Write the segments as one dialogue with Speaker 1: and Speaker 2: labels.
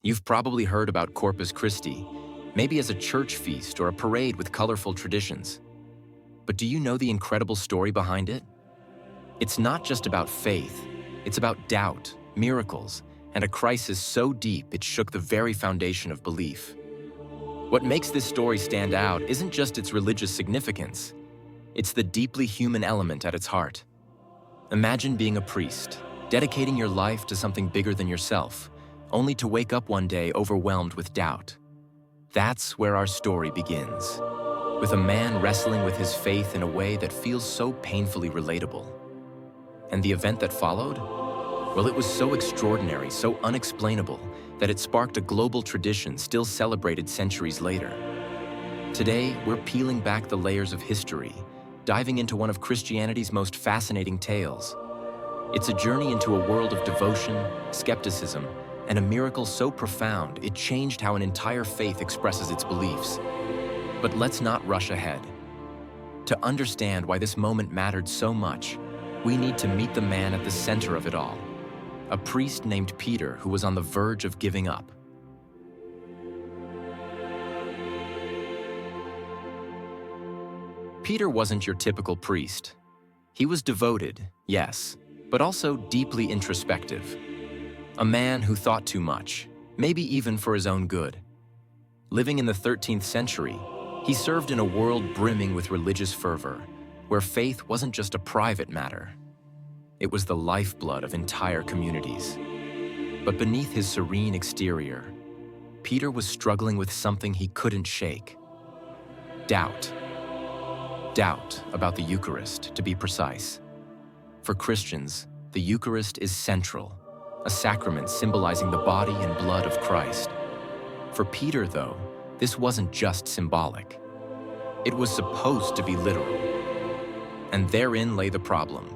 Speaker 1: You've probably heard about Corpus Christi, maybe as a church feast or a parade with colorful traditions. But do you know the incredible story behind it? It's not just about faith, it's about doubt, miracles, and a crisis so deep it shook the very foundation of belief. What makes this story stand out isn't just its religious significance, it's the deeply human element at its heart. Imagine being a priest, dedicating your life to something bigger than yourself, only to wake up one day overwhelmed with doubt. That's where our story begins, with a man wrestling with his faith in a way that feels so painfully relatable. And the event that followed? Well, it was so extraordinary, so unexplainable, that it sparked a global tradition still celebrated centuries later. Today, we're peeling back the layers of history, diving into one of Christianity's most fascinating tales. It's a journey into a world of devotion, skepticism, and a miracle so profound it changed how an entire faith expresses its beliefs. But let's not rush ahead. To understand why this moment mattered so much, we need to meet the man at the center of it all, a priest named Peter who was on the verge of giving up. Peter wasn't your typical priest. He was devoted, yes, but also deeply introspective. A man who thought too much, maybe even for his own good. Living in the 13th century, he served in a world brimming with religious fervor, where faith wasn't just a private matter. It was the lifeblood of entire communities. But beneath his serene exterior, Peter was struggling with something he couldn't shake. Doubt. Doubt about the Eucharist, to be precise. For Christians, the Eucharist is central, a sacrament symbolizing the body and blood of Christ. For Peter, though, this wasn't just symbolic. It was supposed to be literal. And therein lay the problem.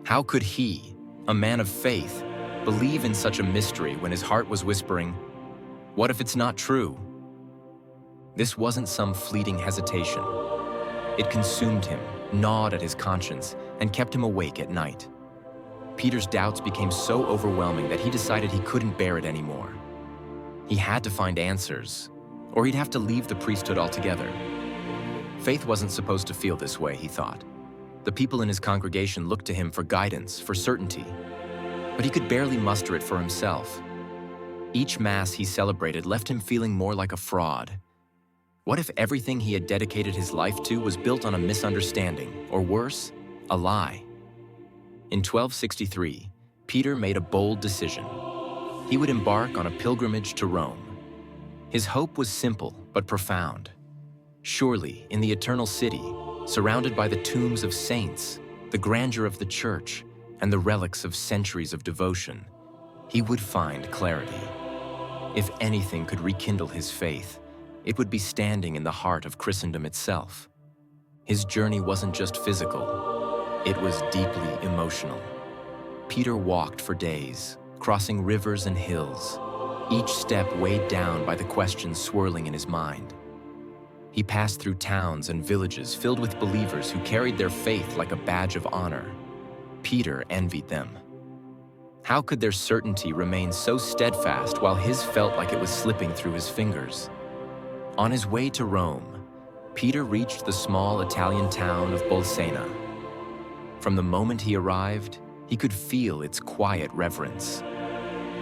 Speaker 1: How could he, a man of faith, believe in such a mystery when his heart was whispering, "What if it's not true?" This wasn't some fleeting hesitation. It consumed him, gnawed at his conscience, and kept him awake at night. Peter's doubts became so overwhelming that he decided he couldn't bear it anymore. He had to find answers, or he'd have to leave the priesthood altogether. Faith wasn't supposed to feel this way, he thought. The people in his congregation looked to him for guidance, for certainty, but he could barely muster it for himself. Each Mass he celebrated left him feeling more like a fraud. What if everything he had dedicated his life to was built on a misunderstanding, or worse, a lie? In 1263, Peter made a bold decision. He would embark on a pilgrimage to Rome. His hope was simple but profound. Surely, in the eternal city, surrounded by the tombs of saints, the grandeur of the church, and the relics of centuries of devotion, he would find clarity. If anything could rekindle his faith, it would be standing in the heart of Christendom itself. His journey wasn't just physical. It was deeply emotional. Peter walked for days, crossing rivers and hills, each step weighed down by the questions swirling in his mind. He passed through towns and villages filled with believers who carried their faith like a badge of honor. Peter envied them. How could their certainty remain so steadfast while his felt like it was slipping through his fingers? On his way to Rome, Peter reached the small Italian town of Bolsena. From the moment he arrived, he could feel its quiet reverence.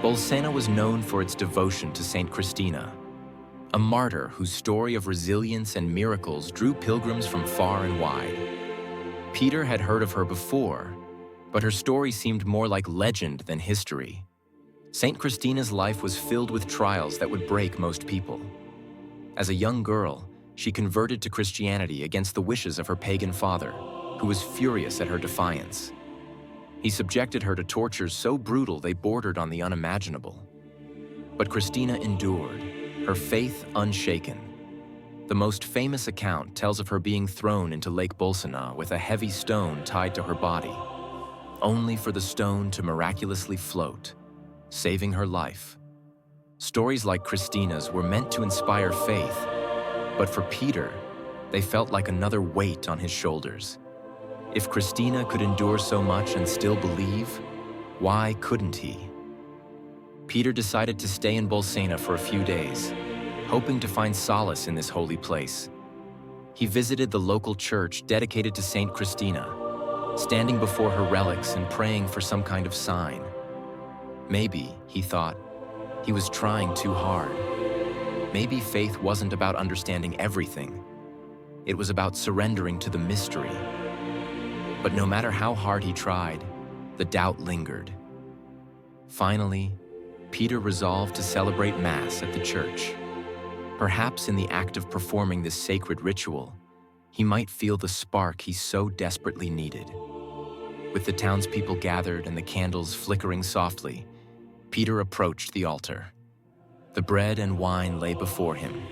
Speaker 1: Bolsena was known for its devotion to Saint Christina, a martyr whose story of resilience and miracles drew pilgrims from far and wide. Peter had heard of her before, but her story seemed more like legend than history. Saint Christina's life was filled with trials that would break most people. As a young girl, she converted to Christianity against the wishes of her pagan father, who was furious at her defiance. He subjected her to tortures so brutal they bordered on the unimaginable. But Christina endured, her faith unshaken. The most famous account tells of her being thrown into Lake Bolsena with a heavy stone tied to her body, only for the stone to miraculously float, saving her life. Stories like Christina's were meant to inspire faith, but for Peter, they felt like another weight on his shoulders. If Christina could endure so much and still believe, why couldn't he? Peter decided to stay in Bolsena for a few days, hoping to find solace in this holy place. He visited the local church dedicated to Saint Christina, standing before her relics and praying for some kind of sign. Maybe, he thought, he was trying too hard. Maybe faith wasn't about understanding everything. It was about surrendering to the mystery. But no matter how hard he tried, the doubt lingered. Finally, Peter resolved to celebrate Mass at the church. Perhaps in the act of performing this sacred ritual, he might feel the spark he so desperately needed. With the townspeople gathered and the candles flickering softly, Peter approached the altar. The bread and wine lay before him,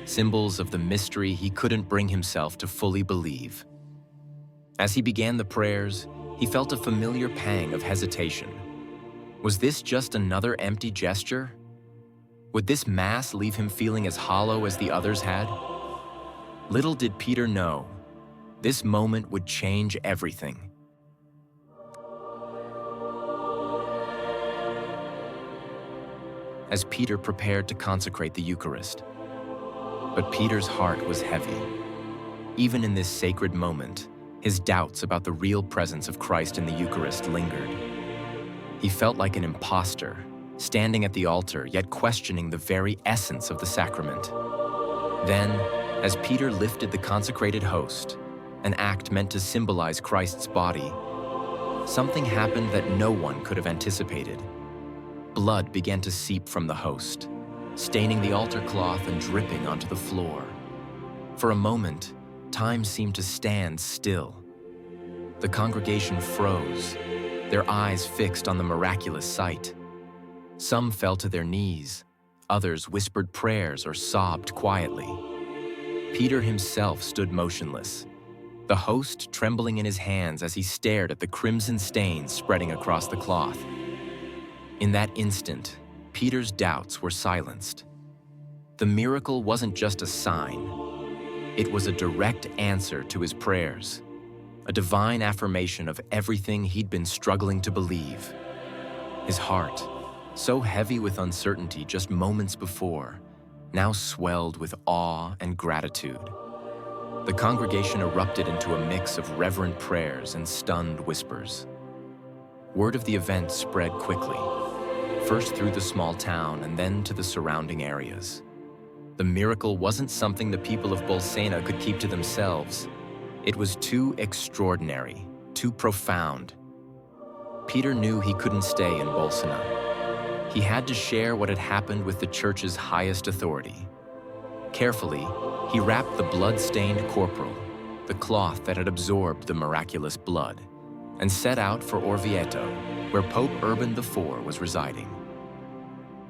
Speaker 1: symbols of the mystery he couldn't bring himself to fully believe. As he began the prayers, he felt a familiar pang of hesitation. Was this just another empty gesture? Would this Mass leave him feeling as hollow as the others had? Little did Peter know, this moment would change everything. As Peter prepared to consecrate the Eucharist. But Peter's heart was heavy. Even in this sacred moment, his doubts about the real presence of Christ in the Eucharist lingered. He felt like an imposter, standing at the altar yet questioning the very essence of the sacrament. Then, as Peter lifted the consecrated host, an act meant to symbolize Christ's body, something happened that no one could have anticipated. Blood began to seep from the host, staining the altar cloth and dripping onto the floor. For a moment, time seemed to stand still. The congregation froze, their eyes fixed on the miraculous sight. Some fell to their knees, others whispered prayers or sobbed quietly. Peter himself stood motionless, the host trembling in his hands as he stared at the crimson stains spreading across the cloth. In that instant, Peter's doubts were silenced. The miracle wasn't just a sign. It was a direct answer to his prayers, a divine affirmation of everything he'd been struggling to believe. His heart, so heavy with uncertainty just moments before, now swelled with awe and gratitude. The congregation erupted into a mix of reverent prayers and stunned whispers. Word of the event spread quickly, first through the small town and then to the surrounding areas. The miracle wasn't something the people of Bolsena could keep to themselves. It was too extraordinary, too profound. Peter knew he couldn't stay in Bolsena. He had to share what had happened with the church's highest authority. Carefully, he wrapped the blood-stained corporal, the cloth that had absorbed the miraculous blood, and set out for Orvieto, where Pope Urban IV was residing.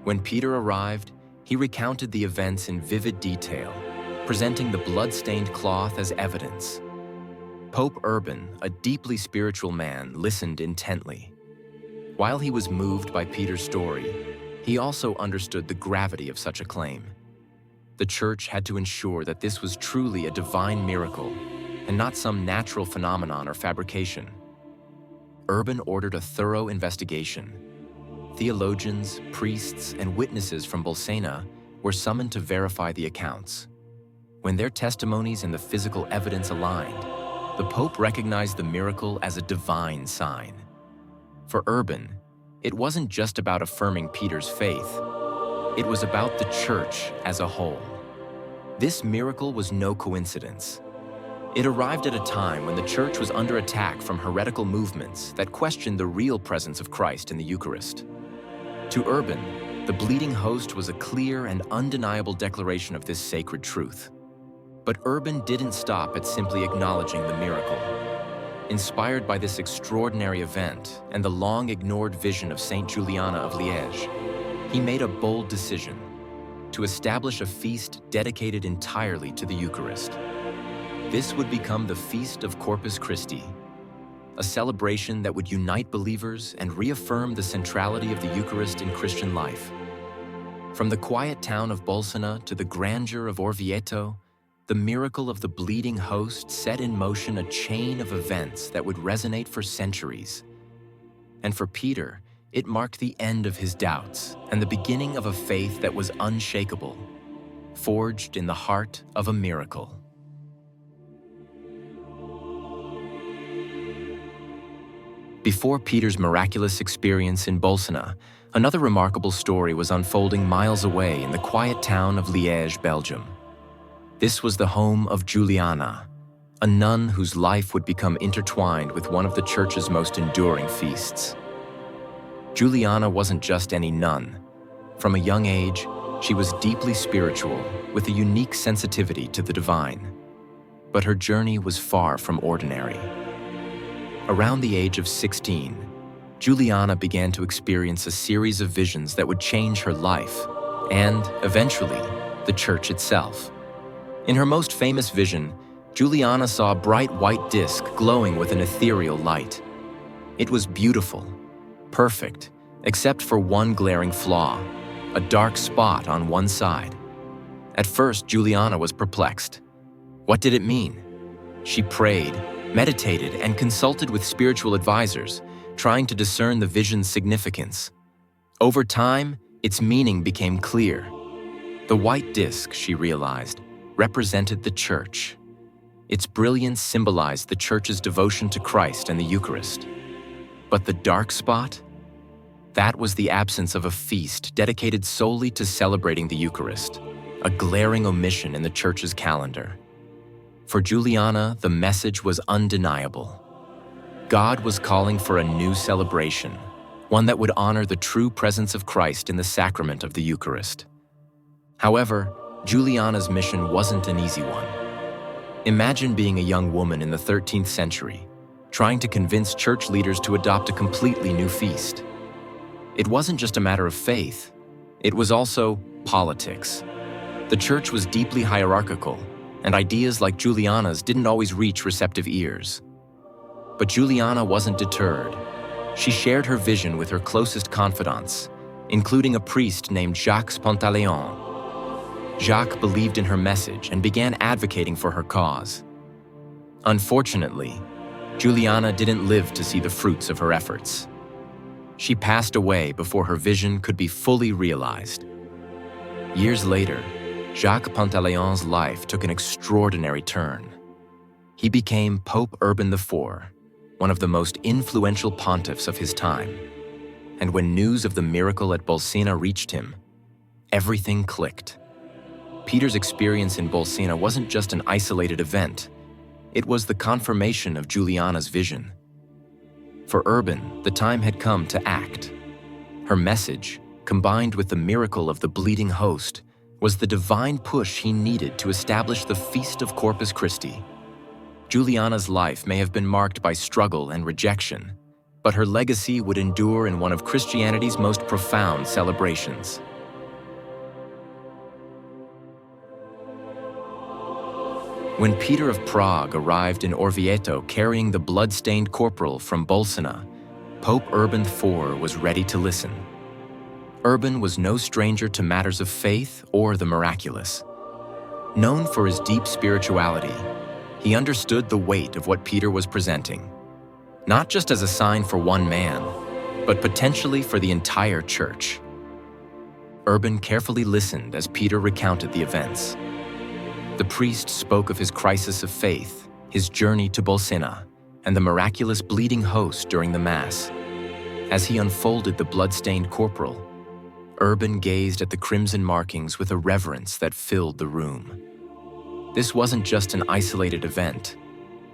Speaker 1: When Peter arrived, he recounted the events in vivid detail, presenting the blood-stained cloth as evidence. Pope Urban, a deeply spiritual man, listened intently. While he was moved by Peter's story, he also understood the gravity of such a claim. The Church had to ensure that this was truly a divine miracle and not some natural phenomenon or fabrication. Urban ordered a thorough investigation. Theologians, priests, and witnesses from Bolsena were summoned to verify the accounts. When their testimonies and the physical evidence aligned, the Pope recognized the miracle as a divine sign. For Urban, it wasn't just about affirming Peter's faith. It was about the Church as a whole. This miracle was no coincidence. It arrived at a time when the Church was under attack from heretical movements that questioned the real presence of Christ in the Eucharist. To Urban, the bleeding host was a clear and undeniable declaration of this sacred truth. But Urban didn't stop at simply acknowledging the miracle. Inspired by this extraordinary event and the long-ignored vision of Saint Juliana of Liège, he made a bold decision to establish a feast dedicated entirely to the Eucharist. This would become the Feast of Corpus Christi, a celebration that would unite believers and reaffirm the centrality of the Eucharist in Christian life. From the quiet town of Bolsena to the grandeur of Orvieto, the miracle of the bleeding host set in motion a chain of events that would resonate for centuries. And for Peter, It marked the end of his doubts and the beginning of a faith that was unshakable, forged in the heart of a miracle. Before Peter's miraculous experience in Bolsena, another remarkable story was unfolding miles away in the quiet town of Liège, Belgium. This was the home of Juliana, a nun whose life would become intertwined with one of the church's most enduring feasts. Juliana wasn't just any nun. From a young age, she was deeply spiritual, with a unique sensitivity to the divine. But her journey was far from ordinary. Around the age of 16, Juliana began to experience a series of visions that would change her life, and, eventually, the church itself. In her most famous vision, Juliana saw a bright white disc glowing with an ethereal light. It was beautiful, perfect, except for one glaring flaw, a dark spot on one side. At first, Juliana was perplexed. What did it mean? She prayed, meditated, and consulted with spiritual advisors, trying to discern the vision's significance. Over time, its meaning became clear. The white disc, she realized, represented the church. Its brilliance symbolized the church's devotion to Christ and the Eucharist. But the dark spot? That was the absence of a feast dedicated solely to celebrating the Eucharist, a glaring omission in the church's calendar. For Juliana, the message was undeniable. God was calling for a new celebration, one that would honor the true presence of Christ in the sacrament of the Eucharist. However, Juliana's mission wasn't an easy one. Imagine being a young woman in the 13th century, trying to convince church leaders to adopt a completely new feast. It wasn't just a matter of faith, it was also politics. The church was deeply hierarchical, and ideas like Juliana's didn't always reach receptive ears. But Juliana wasn't deterred. She shared her vision with her closest confidants, including a priest named Jacques Pantaleon. Jacques believed in her message and began advocating for her cause. Unfortunately, Juliana didn't live to see the fruits of her efforts. She passed away before her vision could be fully realized. Years later, Jacques Pantaleon's life took an extraordinary turn. He became Pope Urban IV, one of the most influential pontiffs of his time. And when news of the miracle at Bolsena reached him, everything clicked. Peter's experience in Bolsena wasn't just an isolated event. It was the confirmation of Juliana's vision. For Urban, the time had come to act. Her message, combined with the miracle of the bleeding host, was the divine push he needed to establish the Feast of Corpus Christi. Juliana's life may have been marked by struggle and rejection, but her legacy would endure in one of Christianity's most profound celebrations. When Peter of Prague arrived in Orvieto carrying the blood-stained corporal from Bolsena, Pope Urban IV was ready to listen. Urban was no stranger to matters of faith or the miraculous. Known for his deep spirituality, he understood the weight of what Peter was presenting, not just as a sign for one man, but potentially for the entire church. Urban carefully listened as Peter recounted the events. The priest spoke of his crisis of faith, his journey to Bolsena, and the miraculous bleeding host during the Mass. As he unfolded the blood-stained corporal, Urban gazed at the crimson markings with a reverence that filled the room. This wasn't just an isolated event.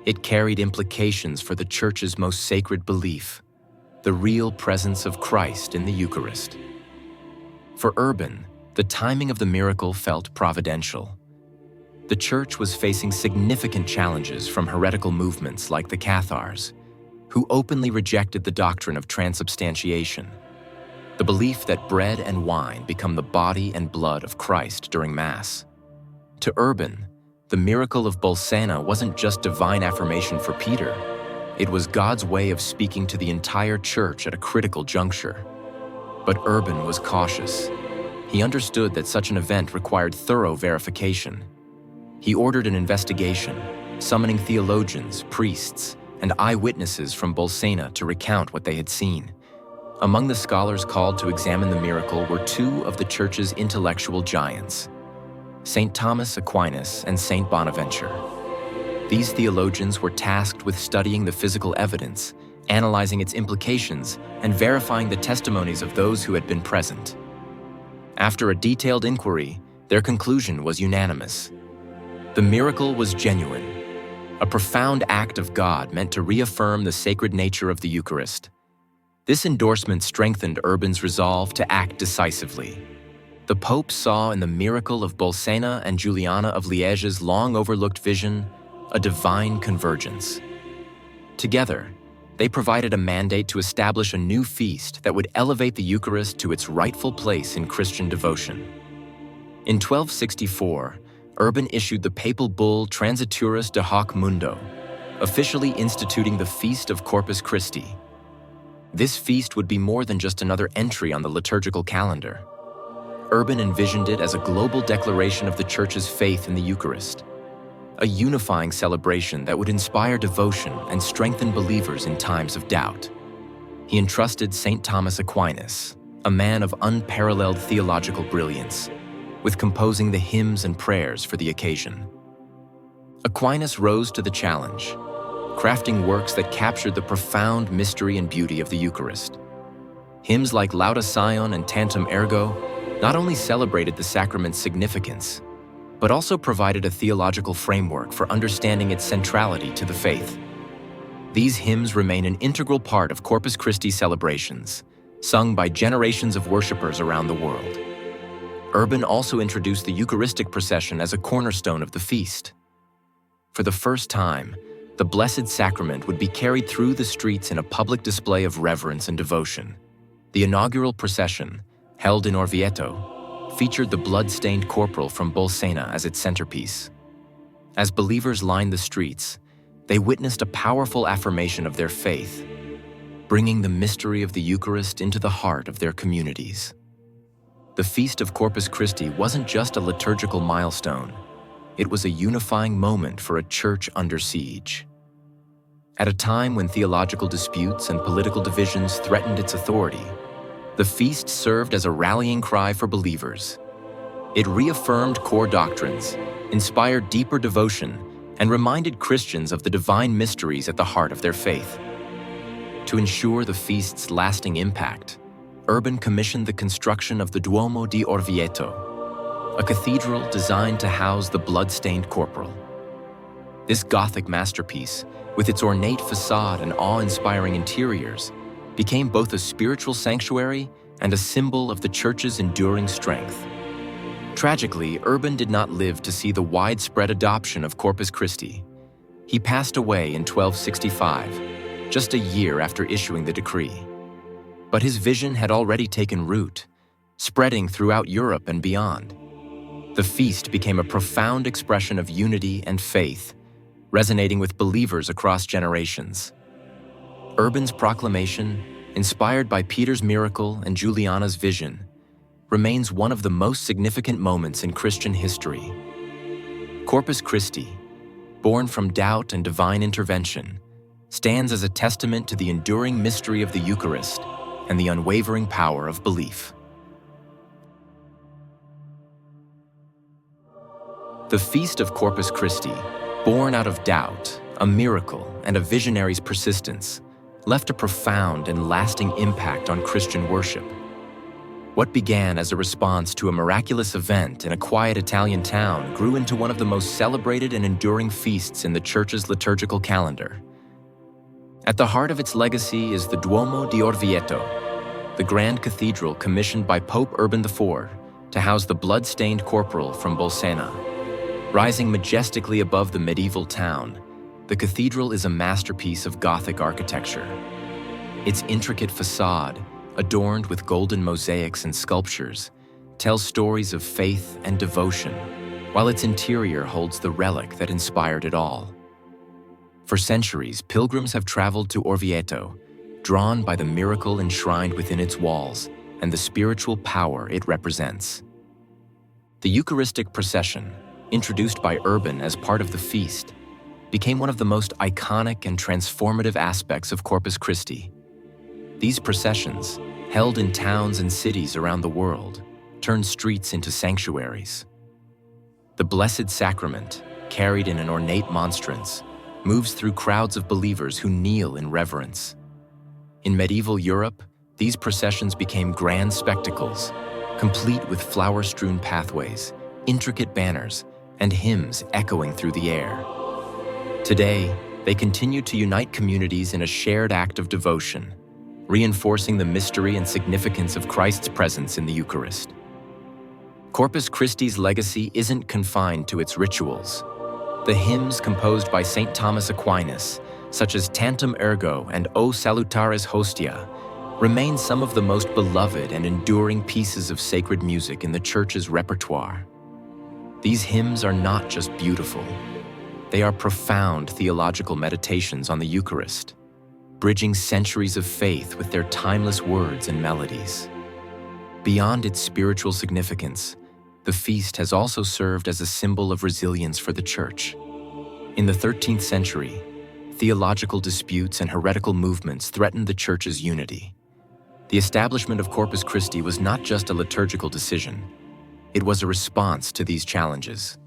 Speaker 1: It carried implications for the Church's most sacred belief, the real presence of Christ in the Eucharist. For Urban, the timing of the miracle felt providential. The Church was facing significant challenges from heretical movements like the Cathars, who openly rejected the doctrine of transubstantiation, the belief that bread and wine become the body and blood of Christ during Mass. To Urban, the miracle of Bolsena wasn't just divine affirmation for Peter, it was God's way of speaking to the entire Church at a critical juncture. But Urban was cautious. He understood that such an event required thorough verification. He ordered an investigation, summoning theologians, priests, and eyewitnesses from Bolsena to recount what they had seen. Among the scholars called to examine the miracle were two of the Church's intellectual giants, St. Thomas Aquinas and St. Bonaventure. These theologians were tasked with studying the physical evidence, analyzing its implications, and verifying the testimonies of those who had been present. After a detailed inquiry, their conclusion was unanimous. The miracle was genuine, a profound act of God meant to reaffirm the sacred nature of the Eucharist. This endorsement strengthened Urban's resolve to act decisively. The Pope saw in the Miracle of Bolsena and Juliana of Liège's long-overlooked vision a divine convergence. Together, they provided a mandate to establish a new feast that would elevate the Eucharist to its rightful place in Christian devotion. In 1264, Urban issued the papal bull Transiturus de Hoc Mundo, officially instituting the Feast of Corpus Christi. This feast would be more than just another entry on the liturgical calendar. Urban envisioned it as a global declaration of the Church's faith in the Eucharist, a unifying celebration that would inspire devotion and strengthen believers in times of doubt. He entrusted St. Thomas Aquinas, a man of unparalleled theological brilliance, with composing the hymns and prayers for the occasion. Aquinas rose to the challenge, crafting works that captured the profound mystery and beauty of the Eucharist. Hymns like Lauda Sion and Tantum Ergo not only celebrated the sacrament's significance, but also provided a theological framework for understanding its centrality to the faith. These hymns remain an integral part of Corpus Christi celebrations, sung by generations of worshipers around the world. Urban also introduced the Eucharistic procession as a cornerstone of the feast. For the first time, the Blessed Sacrament would be carried through the streets in a public display of reverence and devotion. The inaugural procession, held in Orvieto, featured the blood-stained corporal from Bolsena as its centerpiece. As believers lined the streets, they witnessed a powerful affirmation of their faith, bringing the mystery of the Eucharist into the heart of their communities. The Feast of Corpus Christi wasn't just a liturgical milestone. It was a unifying moment for a church under siege. At a time when theological disputes and political divisions threatened its authority, the feast served as a rallying cry for believers. It reaffirmed core doctrines, inspired deeper devotion, and reminded Christians of the divine mysteries at the heart of their faith. To ensure the feast's lasting impact, Urban commissioned the construction of the Duomo di Orvieto, a cathedral designed to house the blood-stained corporal. This Gothic masterpiece, with its ornate facade and awe-inspiring interiors, became both a spiritual sanctuary and a symbol of the Church's enduring strength. Tragically, Urban did not live to see the widespread adoption of Corpus Christi. He passed away in 1265, just a year after issuing the decree. But his vision had already taken root, spreading throughout Europe and beyond. The feast became a profound expression of unity and faith, resonating with believers across generations. Urban's proclamation, inspired by Peter's miracle and Juliana's vision, remains one of the most significant moments in Christian history. Corpus Christi, born from doubt and divine intervention, stands as a testament to the enduring mystery of the Eucharist and the unwavering power of belief. The Feast of Corpus Christi, born out of doubt, a miracle, and a visionary's persistence, left a profound and lasting impact on Christian worship. What began as a response to a miraculous event in a quiet Italian town grew into one of the most celebrated and enduring feasts in the Church's liturgical calendar. At the heart of its legacy is the Duomo di Orvieto, the grand cathedral commissioned by Pope Urban IV to house the blood-stained corporal from Bolsena. Rising majestically above the medieval town, the cathedral is a masterpiece of Gothic architecture. Its intricate facade, adorned with golden mosaics and sculptures, tells stories of faith and devotion, while its interior holds the relic that inspired it all. For centuries, pilgrims have traveled to Orvieto, drawn by the miracle enshrined within its walls and the spiritual power it represents. The Eucharistic procession, introduced by Urban as part of the feast, became one of the most iconic and transformative aspects of Corpus Christi. These processions, held in towns and cities around the world, turn streets into sanctuaries. The Blessed Sacrament, carried in an ornate monstrance, moves through crowds of believers who kneel in reverence. In medieval Europe, these processions became grand spectacles, complete with flower-strewn pathways, intricate banners, and hymns echoing through the air. Today, they continue to unite communities in a shared act of devotion, reinforcing the mystery and significance of Christ's presence in the Eucharist. Corpus Christi's legacy isn't confined to its rituals. The hymns composed by St. Thomas Aquinas, such as Tantum Ergo and O Salutaris Hostia, remain some of the most beloved and enduring pieces of sacred music in the Church's repertoire. These hymns are not just beautiful. They are profound theological meditations on the Eucharist, bridging centuries of faith with their timeless words and melodies. Beyond its spiritual significance, the feast has also served as a symbol of resilience for the Church. In the 13th century, theological disputes and heretical movements threatened the Church's unity. The establishment of Corpus Christi was not just a liturgical decision. It was a response to these challenges.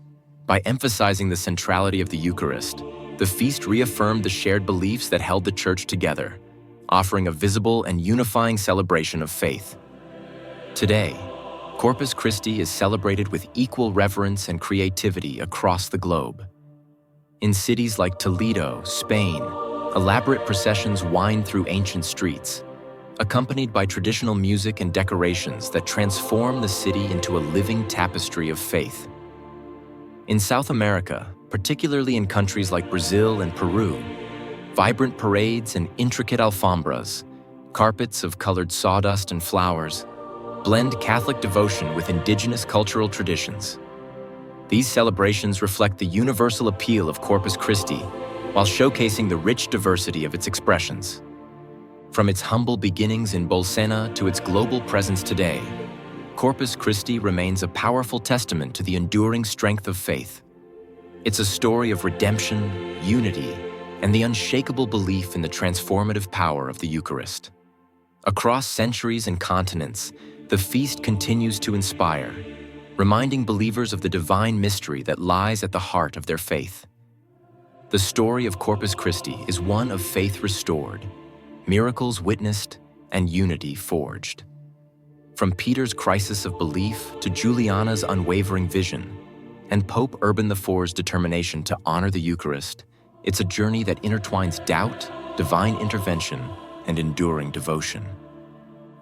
Speaker 1: By emphasizing the centrality of the Eucharist, the feast reaffirmed the shared beliefs that held the Church together, offering a visible and unifying celebration of faith. Today, Corpus Christi is celebrated with equal reverence and creativity across the globe. In cities like Toledo, Spain, elaborate processions wind through ancient streets, accompanied by traditional music and decorations that transform the city into a living tapestry of faith. In South America, particularly in countries like Brazil and Peru, vibrant parades and intricate alfombras, carpets of colored sawdust and flowers, blend Catholic devotion with indigenous cultural traditions. These celebrations reflect the universal appeal of Corpus Christi while showcasing the rich diversity of its expressions. From its humble beginnings in Bolsena to its global presence today, Corpus Christi remains a powerful testament to the enduring strength of faith. It's a story of redemption, unity, and the unshakable belief in the transformative power of the Eucharist. Across centuries and continents, the feast continues to inspire, reminding believers of the divine mystery that lies at the heart of their faith. The story of Corpus Christi is one of faith restored, miracles witnessed, and unity forged. From Peter's crisis of belief to Juliana's unwavering vision, and Pope Urban IV's determination to honor the Eucharist, it's a journey that intertwines doubt, divine intervention, and enduring devotion.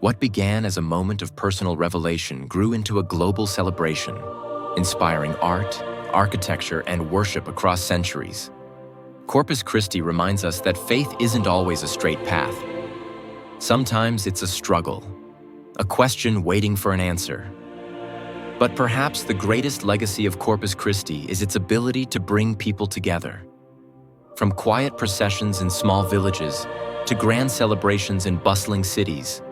Speaker 1: What began as a moment of personal revelation grew into a global celebration, inspiring art, architecture, and worship across centuries. Corpus Christi reminds us that faith isn't always a straight path. Sometimes it's a struggle, a question waiting for an answer. But perhaps the greatest legacy of Corpus Christi is its ability to bring people together. From quiet processions in small villages to grand celebrations in bustling cities,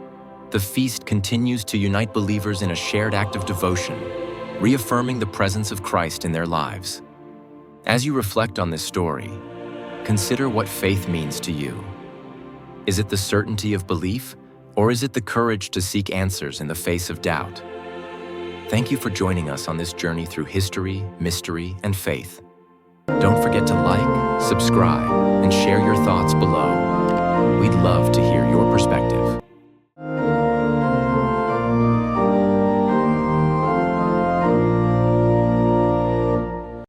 Speaker 1: the feast continues to unite believers in a shared act of devotion, reaffirming the presence of Christ in their lives. As you reflect on this story, consider what faith means to you. Is it the certainty of belief, or is it the courage to seek answers in the face of doubt? Thank you for joining us on this journey through history, mystery, and faith. Don't forget to like, subscribe, and share your thoughts below. We'd love to hear